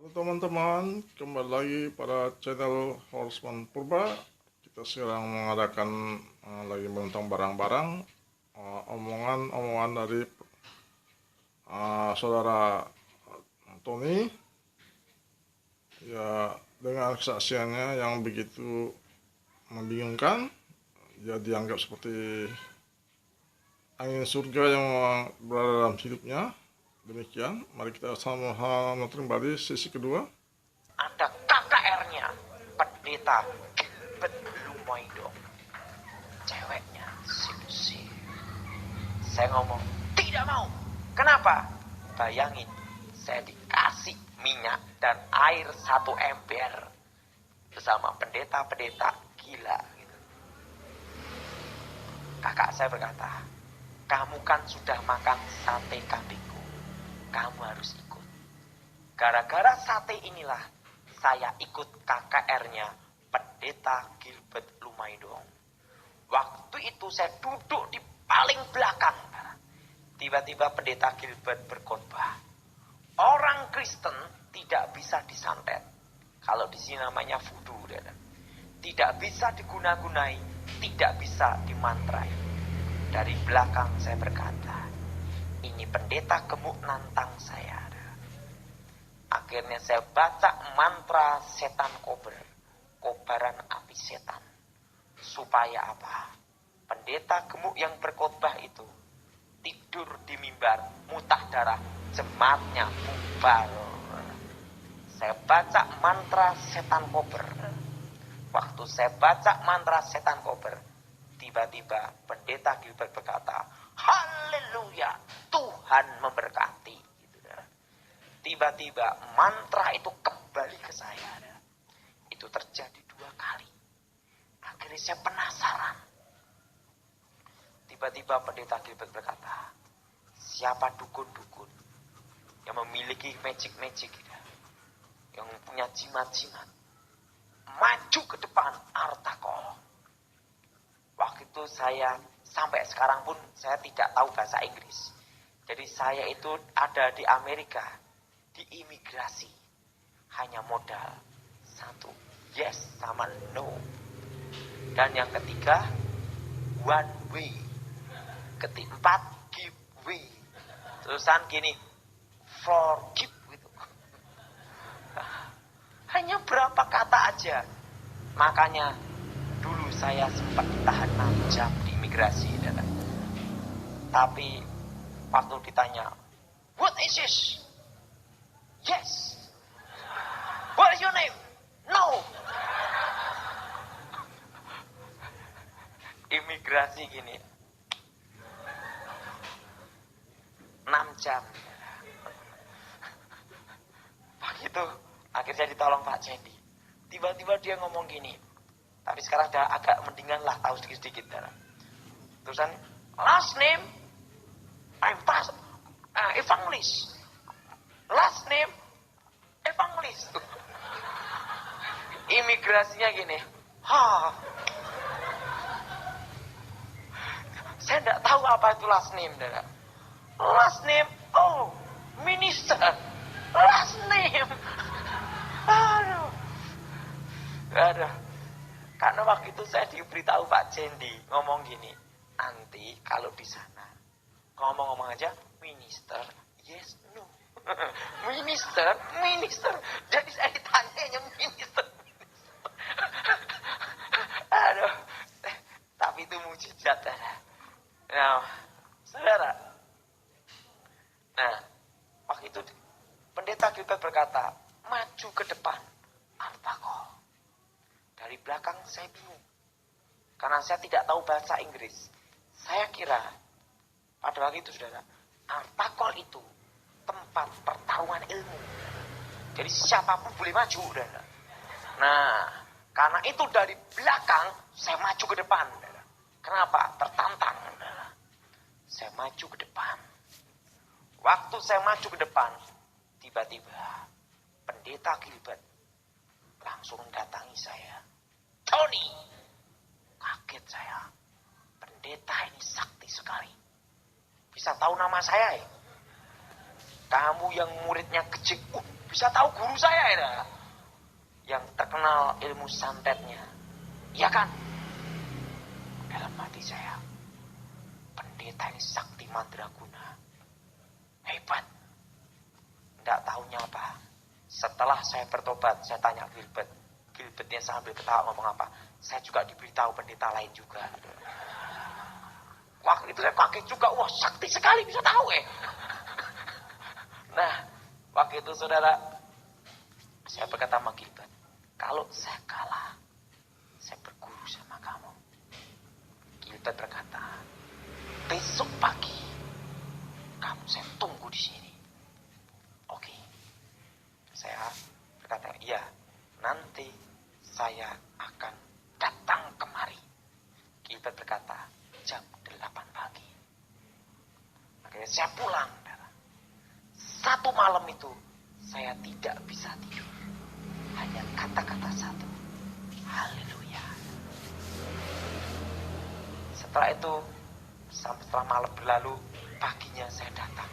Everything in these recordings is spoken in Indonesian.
Halo teman-teman, kembali lagi pada channel Horseman Purba. Kita sekarang mengadakan lagi tentang barang-barang, omongan-omongan dari saudara Tony. Ya, dengan kesaksiannya yang begitu membingungkan, ya dianggap seperti angin surga yang berada dalam hidupnya. Demikian, mari kita sama-sama kembali sesi kedua. Ada KKR-nya, Pendeta Gilbert Lumoido. Ceweknya sedusi. Saya ngomong, tidak mau. Kenapa? Bayangin, saya dikasih minyak dan air 1 ember bersama pendeta-pendeta gila. Gitu. Kakak saya berkata, kamu kan sudah makan sate kambingku. Kamu harus ikut. Gara-gara sate inilah saya ikut KKR-nya Pendeta Gilbert Lumoido. Waktu itu saya duduk di paling belakang. Tiba-tiba Pendeta Gilbert berkhotbah. Orang Kristen tidak bisa disantet. Kalau di sini namanya voodoo. Tidak bisa diguna-gunai, tidak bisa dimantrai. Dari belakang saya berkata, ini pendeta gemuk nantang saya. Akhirnya saya baca mantra setan kober, kobaran api setan. Supaya apa? Pendeta gemuk yang berkhotbah itu tidur di mimbar, muntah darah, jemaatnya bubar. Saya baca mantra setan kober. Waktu saya baca mantra setan kober, tiba-tiba pendeta Gilbert berkata, haleluya, Tuhan memberkati. Tiba-tiba mantra itu kembali ke saya. Itu terjadi 2 kali. Akhirnya saya penasaran. Tiba-tiba pendeta Gilbert berkata, siapa dukun-dukun yang memiliki magic-magic, yang punya jimat-jimat, maju ke depan Artakol. Waktu itu saya sampai sekarang pun saya tidak tahu bahasa Inggris. Jadi saya itu ada di Amerika, di imigrasi, hanya modal 1, yes sama no. Dan yang ketiga, one way. Keempat, give way. Terusan gini, forgive gitu. Hanya berapa kata aja. Makanya dulu saya sempat ditahan 6 jam di imigrasi. Tapi waktu ditanya, what is this? Yes. What is your name? No. Imigrasi gini. 6 jam. Begitu. Akhirnya ditolong Pak Cendi. Tiba-tiba dia ngomong gini. Tapi sekarang udah agak mendingan lah, tahu sedikit-sedikit. Terusan, last name, I'm Evangelis. Last name, Evangelis. Imigrasinya gini. Saya tidak tahu apa itu last name. Last name, oh, minister. Last name. Aduh. Karena waktu itu saya diberitahu Pak Cendi ngomong gini. Nanti kalau di sana ngomong-ngomong aja minister, yes, no. Minister. Jadi saya ditanyanya minister. Aduh. Tapi itu mujizat. Nah, saudara. Nah, waktu itu pendeta Gilbert berkata, maju ke depan. Artakol. Dari belakang saya bingung. Karena saya tidak tahu bahasa Inggris. Saya kira, pada waktu itu saudara, Artakol itu tempat pertarungan ilmu. Jadi siapapun boleh maju. Nah, karena itu dari belakang saya maju ke depan. Kenapa? Tertantang. Saya maju ke depan. Waktu saya maju ke depan, tiba-tiba pendeta Gilbert langsung datangi saya. Tony, kaget saya. Pendeta ini sakti sekali. Bisa tahu nama saya ya? Kamu yang muridnya kecil, bisa tahu guru saya ya, yang terkenal ilmu santetnya. Iya kan? Dalam hati saya, pendeta ini sakti mandraguna. Hebat. Tidak tahunya apa. Setelah saya bertobat, saya tanya Gilbert. Gilbertnya sambil ketawa ngomong apa. Saya juga diberitahu pendeta lain juga. Waktu itu saya kaget juga. Wah, sakti sekali bisa tahu Nah, waktu itu saudara, saya berkata sama Gilbert, kalau saya kalah, saya berguru sama kamu. Gilbert berkata, besok pagi kamu saya tunggu di sini. Oke. Saya berkata, iya, nanti saya akan datang kemari. Gilbert berkata, jam 8 pagi. Akhirnya saya pulang. Satu malam itu saya tidak bisa tidur. Hanya kata-kata satu. Haleluya. Setelah itu, setelah malam berlalu, paginya saya datang.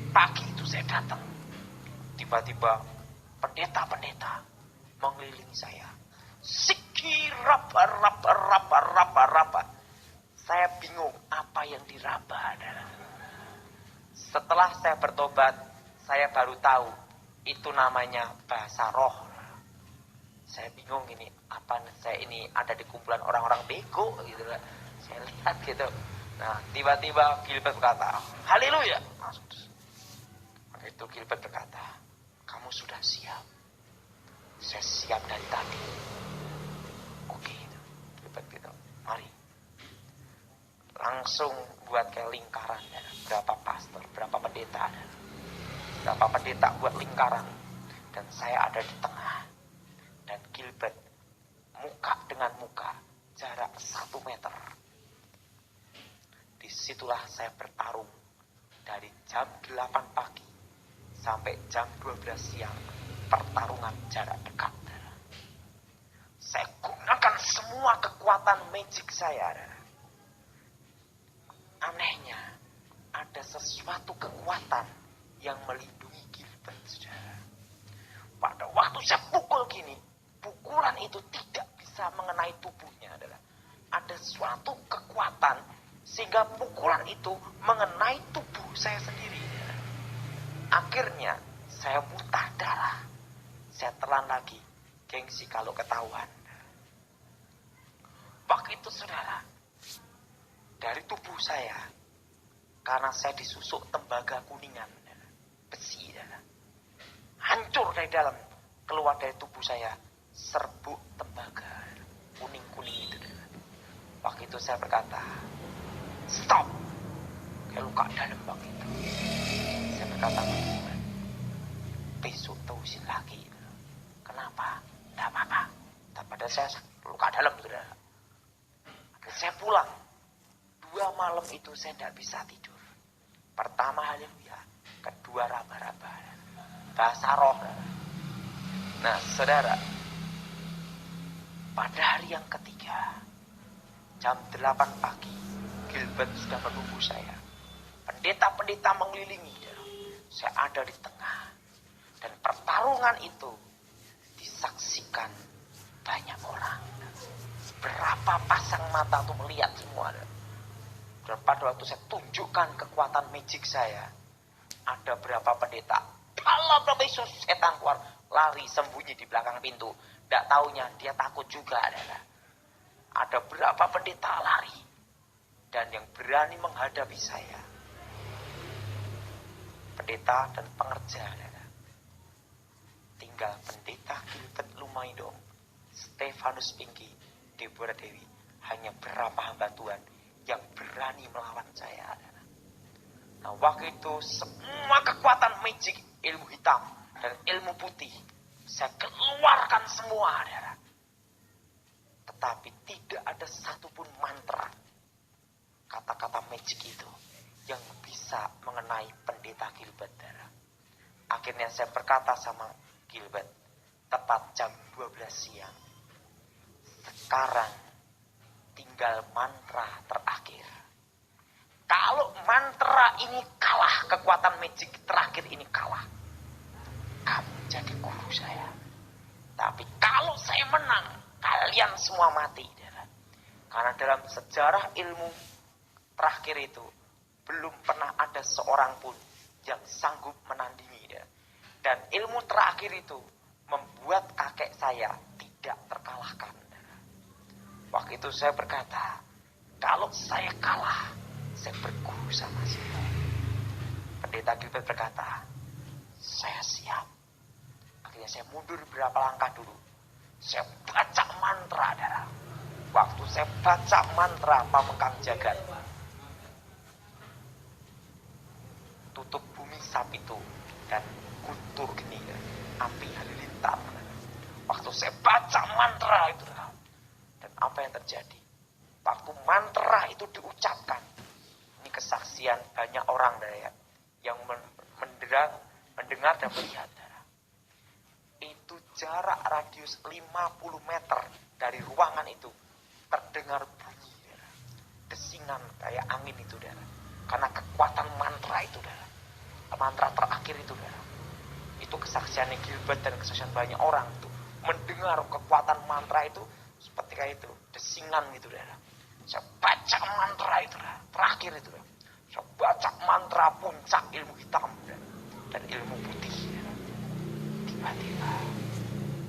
Pagi itu saya datang. Tiba-tiba pendeta-pendeta mengelilingi saya. Siki raba. Saya bingung apa yang diraba. Setelah saya bertobat, saya baru tahu itu namanya bahasa roh. Saya bingung ini, apa saya ini ada di kumpulan orang-orang bego gitu kan. Saya lihat gitu. Nah, tiba-tiba Gilbert berkata, haleluya. Maka itu Gilbert berkata, kamu sudah siap. Saya siap dari tadi. Oke, Gilbert gitu. Mari. Langsung buat kayak lingkaran ya. Berapa pastor, berapa pendeta ada. Berapa pendeta buat lingkaran. Dan saya ada di tengah. Dan Gilbert muka dengan muka, jarak 1 meter. Disitulah saya bertarung dari jam 8 pagi sampai jam 12 siang. Pertarungan jarak dekat. Saya gunakan semua kekuatan magic saya. Anehnya, ada sesuatu kekuatan yang melindungi Gilbert, saudara. Pada waktu saya pukul gini, pukulan itu tidak bisa mengenai tubuhnya, adalah ada suatu kekuatan sehingga pukulan itu mengenai tubuh saya sendiri. Akhirnya saya muntah darah. Saya telan lagi, gengsi kalau ketahuan. Waktu itu saudara, dari tubuh saya, karena saya disusuk tembaga kuningan, besi, hancur dari dalam, keluar dari tubuh saya, serbuk tembaga, kuning-kuning itu. Waktu itu saya berkata, stop, kayak luka dalam waktu itu. Saya berkata, besok terusin lagi. Kenapa? Tidak apa-apa. Pada saya luka dalam, saudara. Saya pulang. 2 malam itu saya tidak bisa tidur. Pertama haleluya, kedua raba-raba. Bahasa roh. Nah, saudara, pada hari yang ketiga, jam 8 pagi, Gilbert sudah menunggu saya. Pendeta-pendeta mengelilingi. Saya ada di tengah. Dan pertarungan itu disaksikan banyak orang. Berapa pasang mata tuh melihat semua. Dan pada waktu saya tunjukkan kekuatan magic saya, ada berapa pendeta, Allah berapa Yesus, setan keluar, lari sembunyi di belakang pintu. Tidak taunya dia takut juga adalah. Ada berapa pendeta lari. Dan yang berani menghadapi saya, pendeta dan pengerja adalah. Tinggal pendeta Gilbert Lumaidong, Stefanus Pinky, Deborah Dewi. Hanya berapa hamba Tuhan yang berani melawan saya. Nah, waktu itu semua kekuatan magic, ilmu hitam dan ilmu putih, saya keluarkan semua. Tetapi tidak ada satupun mantra, kata-kata magic itu yang bisa mengenai pendeta Gilbert. Akhirnya saya berkata sama Gilbert, tepat jam 12 siang. Sekarang tinggal mantra terakhir. Kalau mantra ini kalah, kekuatan magic terakhir ini kalah, kamu jadi guru saya. Tapi kalau saya menang, kalian semua mati. Karena dalam sejarah ilmu terakhir itu, belum pernah ada seorang pun yang sanggup menandingi. Dan ilmu terakhir itu membuat kakek saya tidak terkalahkan. Waktu itu saya berkata, kalau saya kalah, saya berguru sama siapa. Pendeta Gilbert berkata, saya siap. Akhirnya saya mundur beberapa langkah dulu. Saya baca mantra, darah. Waktu saya baca mantra Pamengkang Jagat, tutup bumi sap itu dan guntur geni, api halilintar. Waktu saya baca mantra itu, dan apa yang terjadi? Waktu mantra itu diucapkan, ini kesaksian banyak orang yang mendengar dan melihat. Itu jarak radius 50 meter dari ruangan itu terdengar bunyi, desingan kayak angin itu, karena kekuatan mantra itu, mantra terakhir itu, itu kesaksian Gilbert dan kesaksian banyak orang itu mendengar kekuatan mantra itu seperti kayak itu, desingan gitu, saya baca mantra itu, terakhir itu, saya baca mantra puncak ilmu hitam dan ilmu putih. Tiba-tiba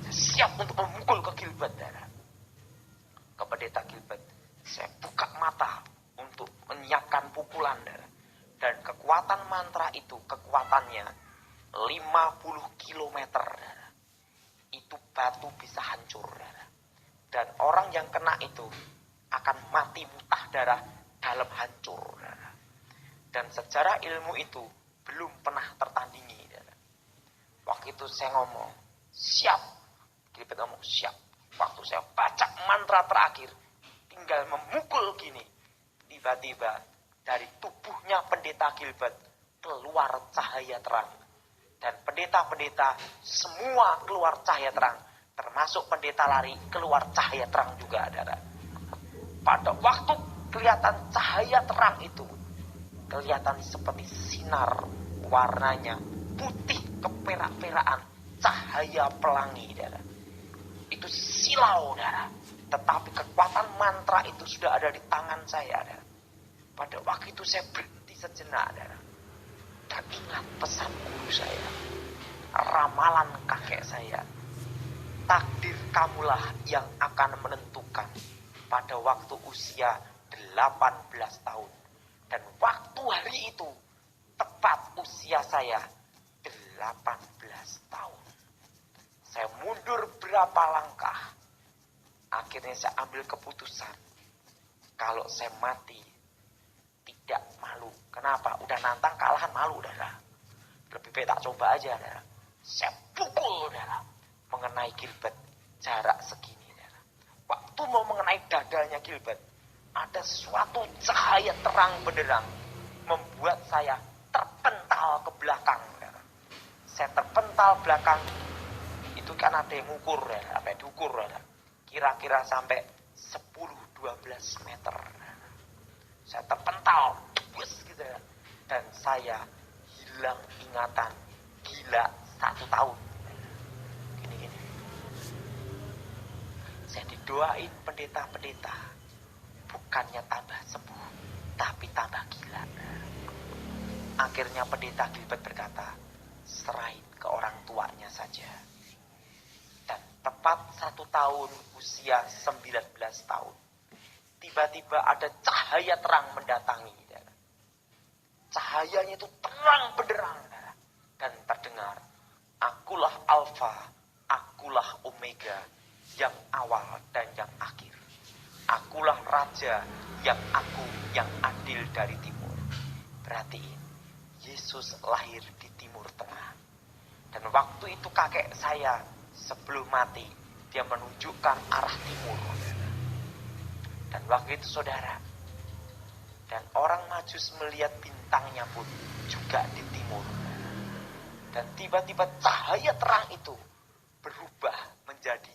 saya siap untuk memukul ke Gilbert, ke pendeta Gilbert. Saya buka mata untuk menyiapkan pukulan, dan kekuatan mantra itu, kekuatannya 50 kilometer. Itu batu bisa hancur, dan orang yang kena itu akan mati muntah darah dalam hancur. Dan sejarah ilmu itu belum pernah tertandingi. Waktu itu saya ngomong, siap. Gilbert ngomong, siap. Waktu saya baca mantra terakhir, tinggal memukul gini, tiba-tiba dari tubuhnya pendeta Gilbert keluar cahaya terang. Dan pendeta-pendeta semua keluar cahaya terang. Termasuk pendeta lari keluar cahaya terang juga, Pada waktu kelihatan cahaya terang itu, kelihatan seperti sinar, warnanya putih keperak-perakan, cahaya pelangi, Itu silau, Tetapi kekuatan mantra itu sudah ada di tangan saya, Pada waktu itu saya berhenti sejenak, dan ingat pesan guru saya, ramalan kakek saya, takdir kamulah yang akan menentukan pada waktu usia 18 tahun. Dan waktu hari itu tepat usia saya 18 tahun. Saya mundur berapa langkah. Akhirnya saya ambil keputusan, kalau saya mati tidak malu. Kenapa? Udah nantang kalahan malu, Lebih baik tak coba aja, Saya pukul, mengenai Gilbert jarak segini, Waktu mau mengenai dadanya Gilbert, ada suatu cahaya terang benderang membuat saya terpental ke belakang. Saya terpental belakang, itu kan ada yang ngukur, apa diukur, kira-kira sampai 10-12 meter. Saya terpental, gitu, dan saya hilang ingatan, gila 1 tahun. Gini. Saya didoain pendeta-pendeta, bukannya tambah sembuh, tapi tambah gila. Akhirnya pendeta Gilbert berkata, serahin ke orang tuanya saja. Dan tepat 1 tahun, usia 19 tahun, tiba-tiba ada cahaya terang mendatangi. Cahayanya itu terang benderang, dan terdengar, akulah Alfa, akulah Omega, yang awal dan yang akhir. Akulah Raja yang agung, yang adil dari timur. Perhatiin, Yesus lahir di Timur Tengah. Dan waktu itu kakek saya sebelum mati, dia menunjukkan arah timur. Dan waktu itu saudara, dan orang Majus melihat bintangnya pun juga di timur. Dan tiba-tiba cahaya terang itu berubah menjadi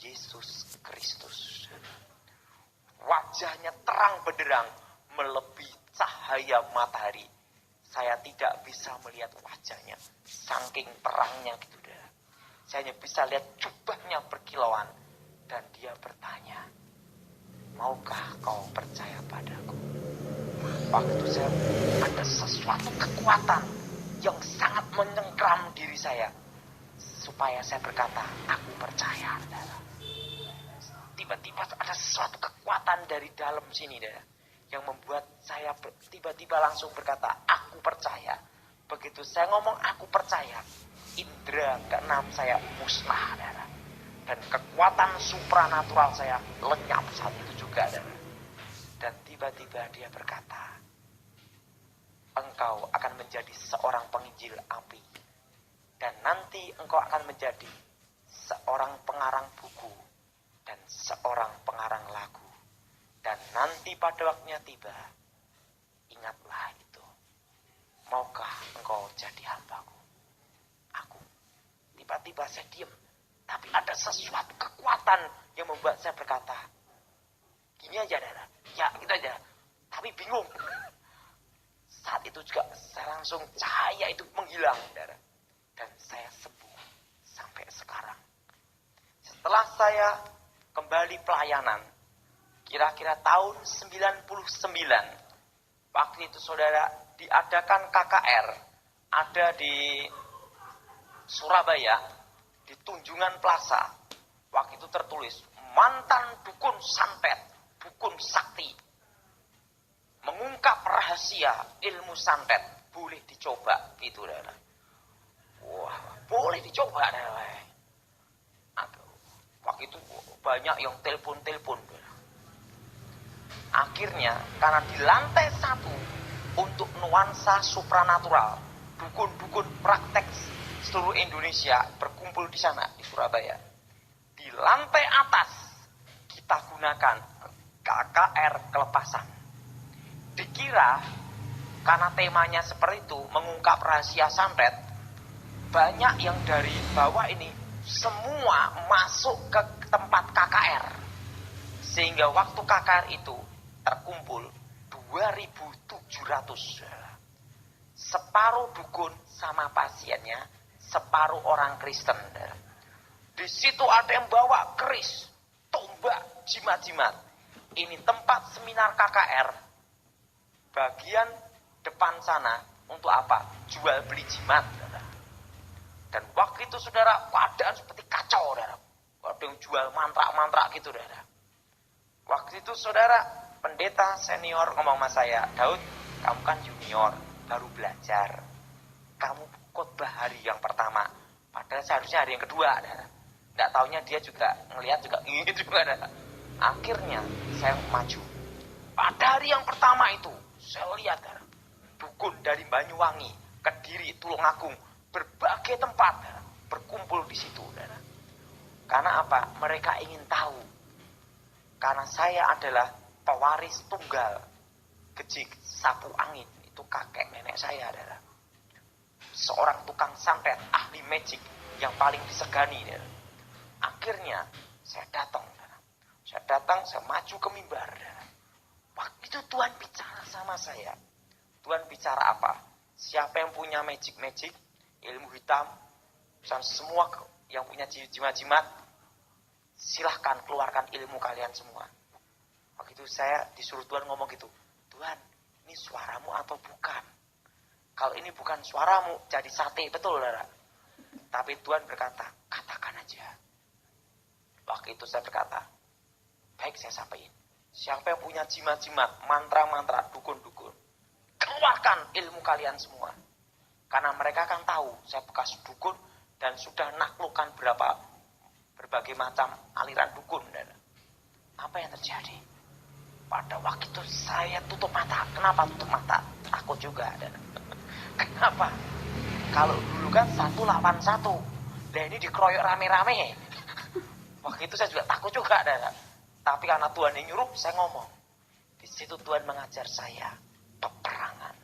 Yesus Kristus. Wajahnya terang benderang melebihi cahaya matahari Saya tidak bisa melihat wajahnya, saking terangnya gitu saudara. Saya hanya bisa lihat jubahnya berkilauan. Dan dia bertanya, maukah kau percaya padaku? Waktu itu saya ada sesuatu kekuatan yang sangat menyengkram diri saya. Supaya saya berkata, aku percaya. Tiba-tiba ada sesuatu kekuatan dari dalam sini. Yang membuat saya tiba-tiba langsung berkata, aku percaya. Begitu saya ngomong aku percaya, indera keenam saya musnah. Dan kekuatan supranatural saya lenyap saat itu juga. Dan tiba-tiba dia berkata, engkau akan menjadi seorang penginjil api. Dan nanti engkau akan menjadi seorang pengarang buku dan seorang pengarang lagu. Dan nanti pada waktunya tiba, ingatlah itu. Maukah engkau jadi hambaku? Aku. Tiba-tiba saya diam. Tapi ada sesuatu kekuatan yang membuat saya berkata, gini aja, saudara. Ya, gitu aja. Tapi bingung. Saat itu juga saya langsung cahaya itu menghilang, saudara. Dan saya sembuh sampai sekarang. Setelah saya kembali pelayanan, kira-kira tahun 99, waktu itu saudara diadakan KKR, ada di Surabaya, di Tunjungan Plaza. Waktu itu tertulis, mantan dukun santet, dukun sakti, mengungkap rahasia ilmu santet, boleh dicoba, gitu saudara. Wah, boleh dicoba. Waktu itu banyak yang telepon. Akhirnya, karena di lantai 1 untuk nuansa supranatural, dukun-dukun praktek seluruh Indonesia berkumpul di sana, di Surabaya. Di lantai atas, kita gunakan KKR kelepasan. Dikira, karena temanya seperti itu, mengungkap rahasia santet, banyak yang dari bawah ini semua masuk ke tempat KKR. Sehingga waktu KKR itu terkumpul 2.700. Separuh dukun sama pasiennya, separuh orang Kristen. Di situ ada yang bawa keris, tombak, jimat-jimat. Ini tempat seminar KKR. Bagian depan sana untuk apa? Jual beli jimat. Dan waktu itu saudara, keadaan seperti kacau, saudara. Ada yang jual mantra-mantra gitu, saudara. Waktu itu saudara, pendeta senior ngomong sama saya, Daud, kamu kan junior, baru belajar. Kamu khotbah hari yang pertama. Padahal seharusnya hari yang kedua, saudara. Nggak taunya dia juga ngelihat juga gitu juga, saudara. Akhirnya saya maju. Pada hari yang pertama itu, saya lihat, saudara, dukun dari Banyuwangi, Kediri, Tulungagung, berbagai tempat berkumpul di situ, saudara. Karena apa? Mereka ingin tahu. Karena saya adalah pewaris tunggal Gejik Sapu Angin. Itu kakek nenek saya, saudara. Seorang tukang santet, ahli magic yang paling disegani, saudara. Akhirnya saya datang, saudara. Saya maju ke mimbar, saudara. Waktu itu Tuhan bicara sama saya. Tuhan bicara apa? Siapa yang punya magic, ilmu hitam, dan semua yang punya jimat-jimat, silahkan keluarkan ilmu kalian semua. Waktu itu saya disuruh Tuhan ngomong gitu, Tuhan, ini suaramu atau bukan? Kalau ini bukan suaramu, jadi sate, betul, saudara. Tapi Tuhan berkata, katakan aja. Waktu itu saya berkata, baik, saya sampaikan. Siapa yang punya jimat-jimat, mantra-mantra, dukun-dukun, keluarkan ilmu kalian semua. Karena mereka kan tahu saya bekas dukun dan sudah naklukkan berbagai macam aliran dukun. Apa yang terjadi? Pada waktu itu saya tutup mata. Kenapa tutup mata? Takut juga. Kenapa? Kalau dulu kan 1 lawan 1. Dan ini dikeroyok rame-rame. Waktu itu saya juga takut juga. Tapi karena Tuhan yang nyuruh, saya ngomong. Di situ Tuhan mengajar saya peperangan.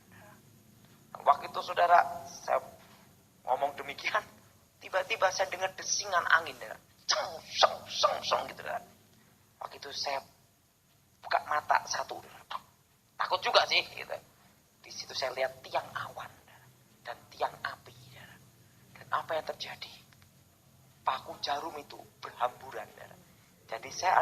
Waktu itu saudara, saya ngomong demikian, tiba-tiba saya dengar desingan angin, song gitu. Waktu itu saya buka mata satu, takut juga sih, gitu. Di Di situ saya lihat tiang awan dan tiang api. Dan apa yang terjadi? Paku jarum itu berhamburan. Jadi saya